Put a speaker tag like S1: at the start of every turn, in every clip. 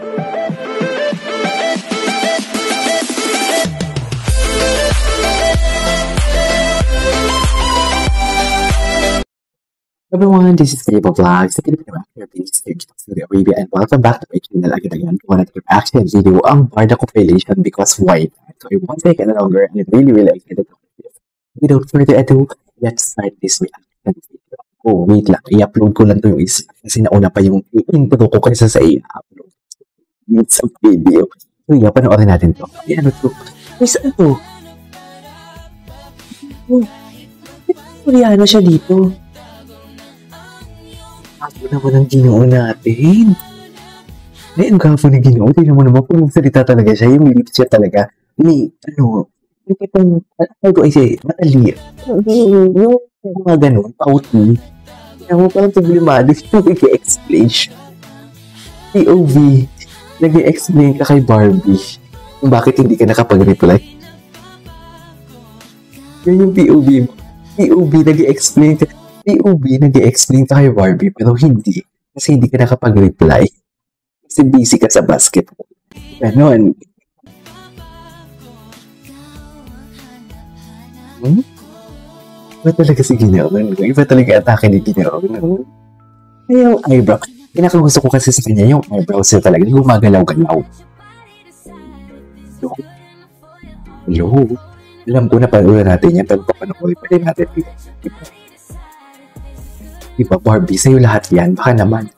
S1: Everyone, this is Table Vlogs, the Filipino actor based in Saudi Arabia, and welcome back to my channel again for another reaction video ang Barda compilation because why not? So I won't take any longer and I'm really excited to this. Without further ado, let's start this reaction video. Oh, wait lang, i-upload ko lang to yung isa kasi nauna pa yung intro ko kaysa sa i-upload sa video. So yeah, panoorin natin to. Ayan, ano to? Uy, saan to? Oh, Koreano siya dito. Ako naman ang Ginoo natin. Ay, ang gafo ni Ginoo. Tingnan mo naman kung salita talaga siya. Yung lips siya talaga. Yung itong, how do I say, matali. Yung mga ganun, pauti. Tingnan mo, parang problemado. Yung nag-i-explain siya. POV, nag-i-explain ka kay Barbie kung bakit hindi ka nakapag-reply. Yan yung POV mo. POV, nag-i-explain ka. POV, nag-i-explain ka kay Barbie pero hindi. Kasi hindi ka nakapag-reply. Kasi busy ka sa basketball. Ganon. Iba talaga si Ginoo. Iba talaga atake ni Ginoo. Ay, yung eyebrow. Pinakagusto ko kasi sa kanya yung eyebrows niya talaga. Gumagalaw-galaw. Hello? Alam ko na panulan natin yan. Pero papanoorin pa rin natin. Diba, Barbie, sa'yo lahat yan. Baka naman.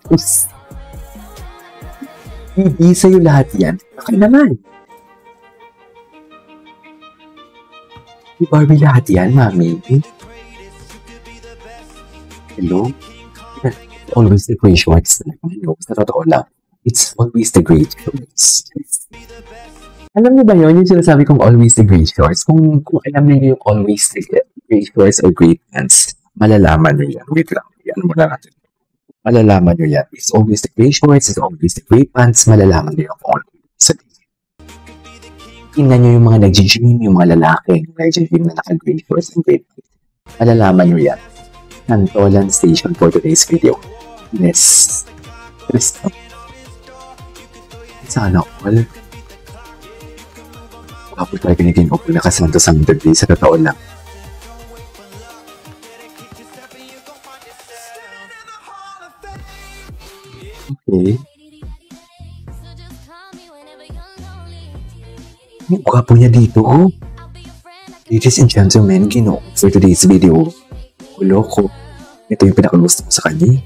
S1: Hindi sa'yo lahat yan. Baka naman. Di Barbie lahat yan, mami. Hello? Always the great shorts. Hello, sa totoo lang. It's always the great shorts. Alam niyo ba yun? Yung sinasabi kong always the great shorts. Kung alam niyo yung always the great shorts or great pants, malalaman niyo yan. Wait lang. Yan muna natin. Malalaman nyo yan. It's always the gray shorts, it's always the gray pants. Malalaman nyo yung always. Tingnan nyo yung mga nag-gym, yung mga lalaki, yung nag-gym na naka-gray shorts and gray pants. Malalaman nyo yan. Nantolan station for today's video. Yes. Kristo. Sana all. Kapag tayo pinigin ko na kasanto sa day sa totoo lang. Okay. Ang gwapo niya dito, oh. Ladies and gentlemen, Ginoo, for today's video. Loko. Ito yung pinakagusto ko sa kanya.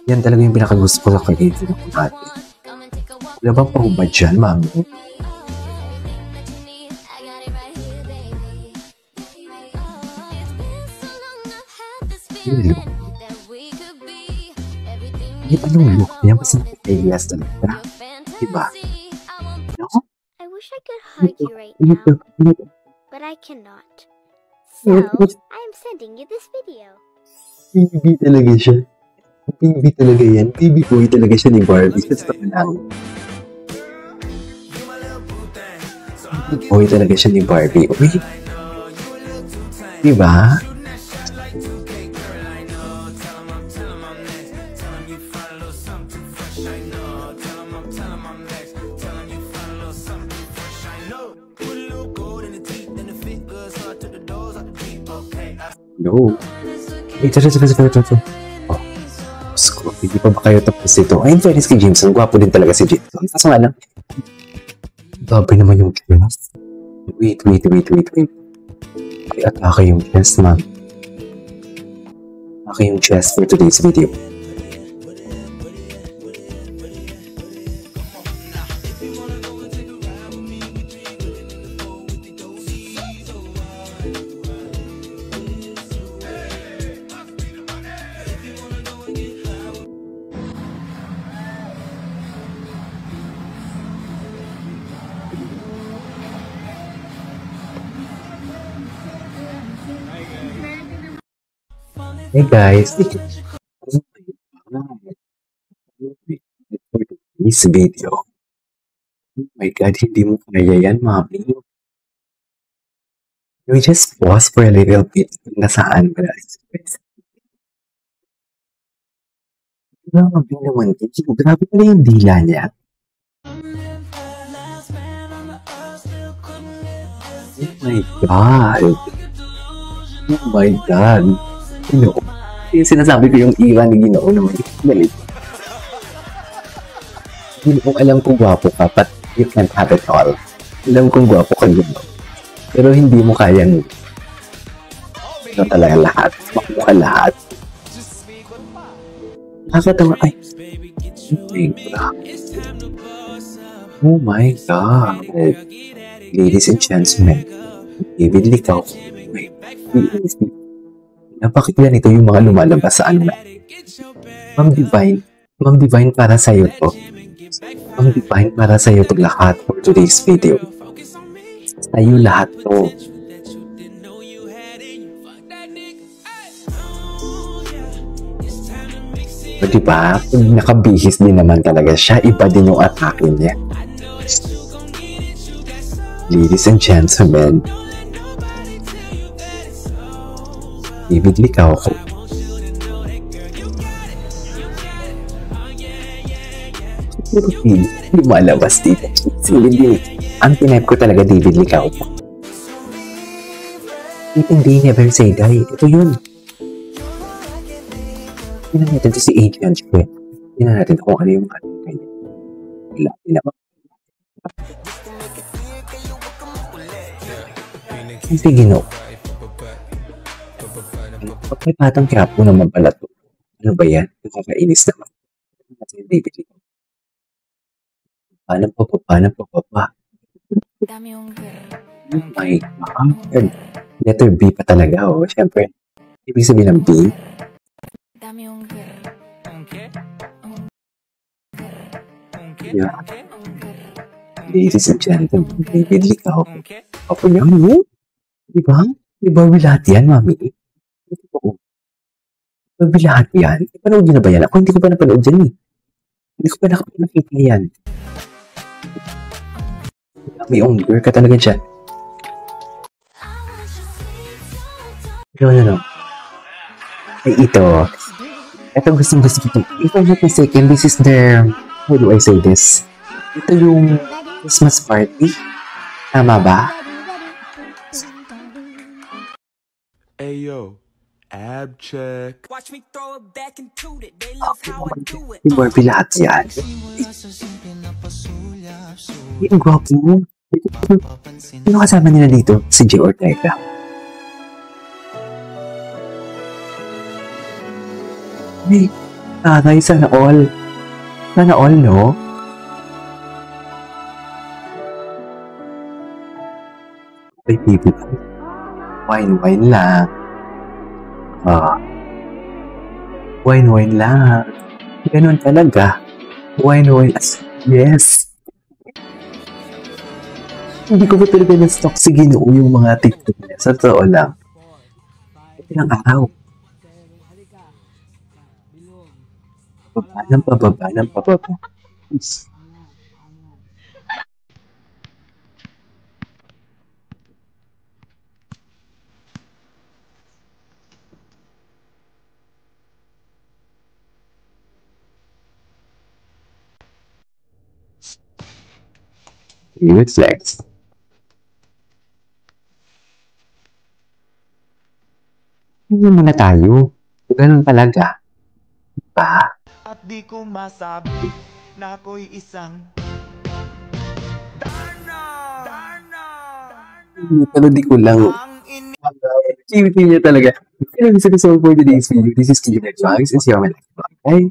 S1: Yan talaga yung pinakagusto ko sa kanya. Wala bang pahubad dyan, mami? Hello. Hindi pa nung look niya, mas nakikayas talaga. Diba? No?
S2: I wish I could hug you right now, but I cannot. So, I'm sending you this video.
S1: PB talaga siya. PB talaga yan. PB boy talaga siya ni Barbie. Sa lang. PB boy talaga siya ni Barbie. Uy. Diba? No. Ito. Oh. Screw. Hindi pa ba kayo tapos ito? Ay, in fairness kay Jameson. Gwapo din talaga si Jameson. Kaso nga lang. Gabi naman yung dress. Wait. Ay, atake yung chest, ma'am. Atake yung chest for today's video. Hey guys, this video. Oh my god, hindi mo kaya yan, mami. We just pause for a little bit. Nasaan ba? Grabe naman. Grabe pala yung dila niya. Oh my God. Oh my God. Ginoo. Yung sinasabi ko yung ira ni Ginoo naman. Galit. Ginoo, alam kong gwapo ka, but you can't have it all. Alam kong gwapo ka, Ginoo. Pero hindi mo kayang ito talaga lahat. Makuha lahat. Nakakatawa. Ay. Oh my God. Ladies and gentlemen, David Licao. Bakit ganito yung mga lumalabas sa ano na? Ma'am Divine, para sa'yo to. Ma'am Divine, para sa'yo to lahat for today's video. Sa'yo lahat to. So, diba? Kung nakabihis din naman talaga siya, iba din yung atake niya. Ladies and gentlemen, David Licao. Lumalabas dito. Ang tinayp ko talaga David Licao. Hindi never say die. Ito yun. Tingnan natin ito si Adrian Chue. Tingnan natin kung ano yung ano kanya. Wala. Hindi Ginoo. Pag may patang kapo naman pala to. Ano ba yan? Nakakainis naman. David Licao. Paano pa? Oh my God. Letter B pa talaga, oh. Siyempre. Ibig sabihin ng B. Yeah. Ladies and gentlemen, David Licao. Ako niya, ano? Diba? Diba lahat yan, mami? Diba lahat yan? Panood niyo na ba yan? Ako hindi ko pa napanood yan eh. Hindi ko pa nakakita yan. May owner ka talaga dyan. No. Ay, ito. Ito gusto ko. If I'm not mistaken, this is their... How do I say this? Ito yung Christmas party. Tama ba?
S3: Ayo, ab check.
S1: Watch me throw it back into it. They love how I do it. Yung Barbie lahat yan. Yung gwapo mo. Sino kasama nila dito? Si Jay Ortega. Hey, taray, sana all. Sana all, no? Ay, baby. Wine lang. Wine lang. Ganun talaga. Wine. Yes. Hindi ko ba talaga na-stock si Ginoo yung mga TikTok niya. Sa totoo lang. Ilang araw. Pababa ng pababa. Good flex. Hindi muna tayo. Ganun talaga. Diba?
S4: At di ko masabi na ako'y isang
S1: Pero di ko lang. Cute niya talaga. Kaya gusto ko for today's video. This is Killer Drugs and see how my life. Bye.